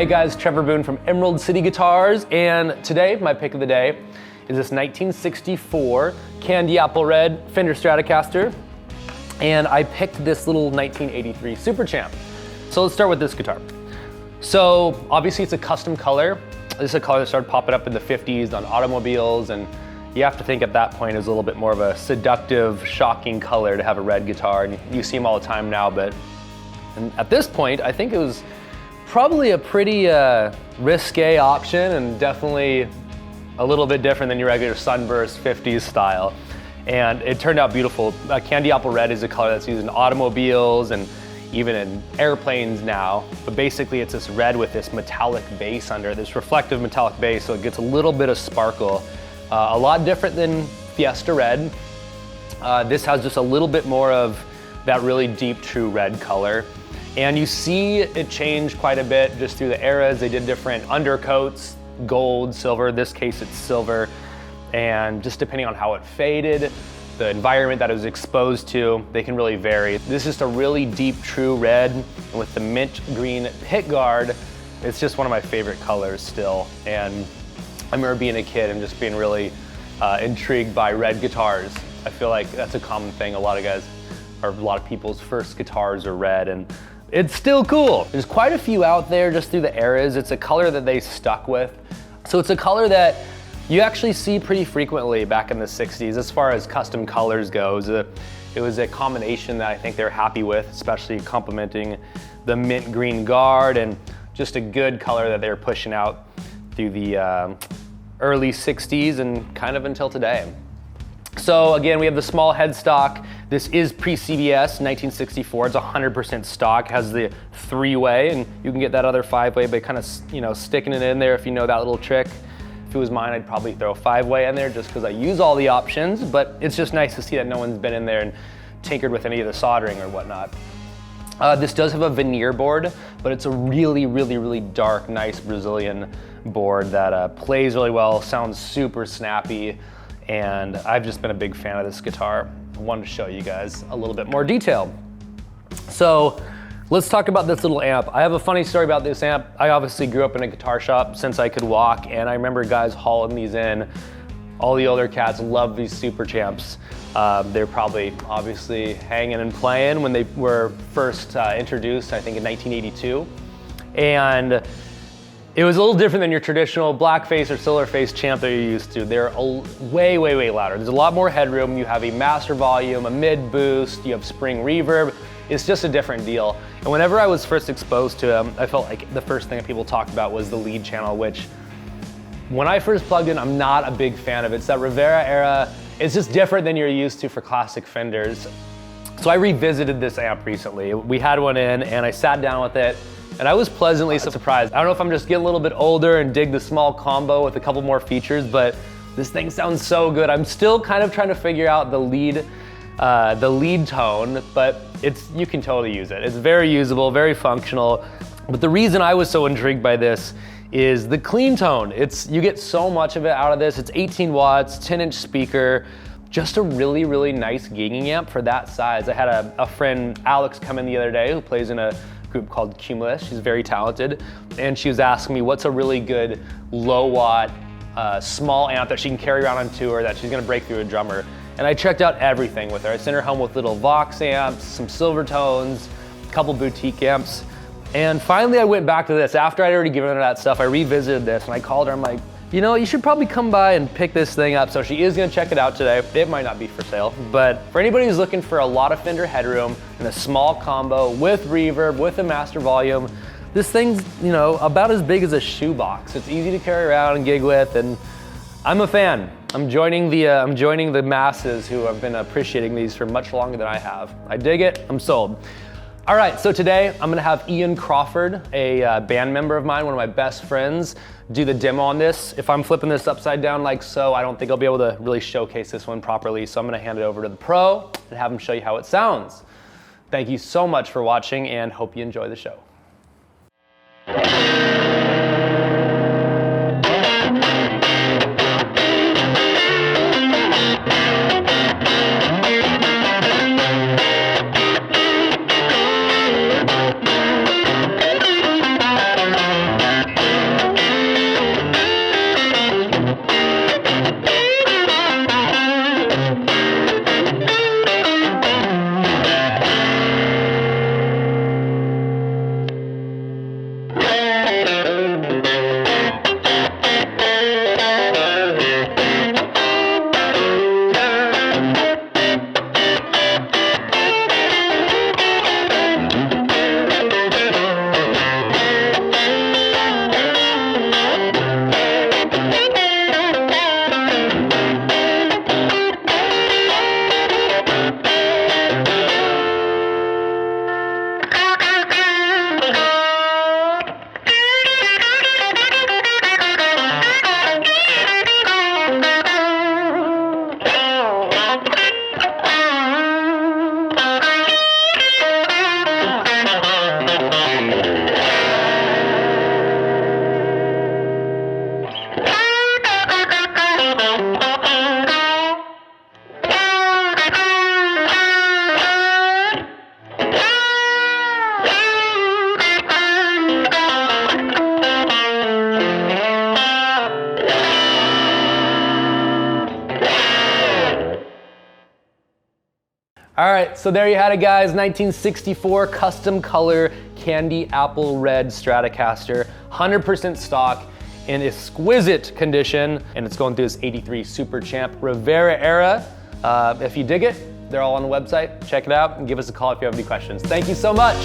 Hey guys, Trevor Boone from Emerald City Guitars, and today my pick of the day is this 1964 candy apple red Fender Stratocaster, and I picked this little 1983 Super Champ. So let's start with this guitar. So obviously it's a custom color. This is a color that started popping up in the 50s on automobiles, and you have to think at that point it was a little bit more of a seductive, shocking color to have a red guitar, and you see them all the time now, but at this point I think it was probably a pretty risque option, and definitely a little bit different than your regular sunburst 50s style. And it turned out beautiful. Candy apple red is a color that's used in automobiles and even in airplanes now. But basically it's this red with this metallic base under it, this reflective metallic base, so it gets a little bit of sparkle. A lot different than Fiesta red. This has just a little bit more of that really deep, true red color. And you see it change quite a bit just through the eras. They did different undercoats, gold, silver. In this case, it's silver. And just depending on how it faded, the environment that it was exposed to, they can really vary. This is just a really deep, true red. And with the mint green pickguard, it's just one of my favorite colors still. And I remember being a kid and just being really intrigued by red guitars. I feel like that's a common thing. A lot of people's first guitars are red, and it's still cool. There's quite a few out there just through the eras. It's a color that they stuck with. So it's a color that you actually see pretty frequently back in the 60s as far as custom colors goes. It was a combination that I think they're happy with, especially complementing the mint green guard, and just a good color that they're pushing out through the early 60s and kind of until today. So again, we have the small headstock. This is pre-CBS 1964. It's 100% stock. It has the 3-way, and you can get that other 5-way by kind of, sticking it in there if you know that little trick. If it was mine, I'd probably throw a 5-way in there just because I use all the options, but it's just nice to see that no one's been in there and tinkered with any of the soldering or whatnot. This does have a veneer board, but it's a really, really, really dark, nice Brazilian board that plays really well, sounds super snappy, and I've just been a big fan of this guitar. I wanted to show you guys a little bit more detail. So let's talk about this little amp. I have a funny story about this amp. I obviously grew up in a guitar shop since I could walk, and I remember guys hauling these in. All the older cats love these Super Champs. They're probably obviously hanging and playing when they were first introduced, I think in 1982. And it was a little different than your traditional black face or silver face champ that you're used to. They're way, way, way louder. There's a lot more headroom. You have a master volume, a mid boost, you have spring reverb. It's just a different deal. And whenever I was first exposed to them, I felt like the first thing that people talked about was the lead channel, which when I first plugged in, I'm not a big fan of it. It's that Rivera era. It's just different than you're used to for classic Fenders. So I revisited this amp recently. We had one in and I sat down with it, and I was pleasantly surprised. I don't know if I'm just getting a little bit older and dig the small combo with a couple more features, but this thing sounds so good. I'm still kind of trying to figure out the lead tone, but you can totally use it. It's very usable, very functional. But the reason I was so intrigued by this is the clean tone. You get so much of it out of this. It's 18 watts, 10-inch speaker, just a really, really nice gigging amp for that size. I had a friend, Alex, come in the other day who plays in a group called Cumulus. She's very talented, and she was asking me what's a really good low watt small amp that she can carry around on tour that she's gonna break through a drummer. And I checked out everything with her. I sent her home with little Vox amps, some Silvertones, a couple boutique amps. And finally I went back to this. After I'd already given her that stuff, I revisited this and I called her. I'm like, you should probably come by and pick this thing up. So she is gonna check it out today. It might not be for sale, but for anybody who's looking for a lot of Fender headroom and a small combo with reverb, with a master volume, this thing's about as big as a shoebox. It's easy to carry around and gig with, and I'm a fan. I'm joining the masses who have been appreciating these for much longer than I have. I dig it, I'm sold. All right, so today I'm gonna have Ian Crawford, a band member of mine, one of my best friends, do the demo on this. If I'm flipping this upside down like so, I don't think I'll be able to really showcase this one properly, so I'm gonna hand it over to the pro and have him show you how it sounds. Thank you so much for watching, and hope you enjoy the show. All right, so there you had it, guys. 1964 custom color candy apple red Stratocaster, 100% stock, in exquisite condition, and it's going through this 83 Super Champ Rivera era. If you dig it, they're all on the website. Check it out and give us a call if you have any questions. Thank you so much.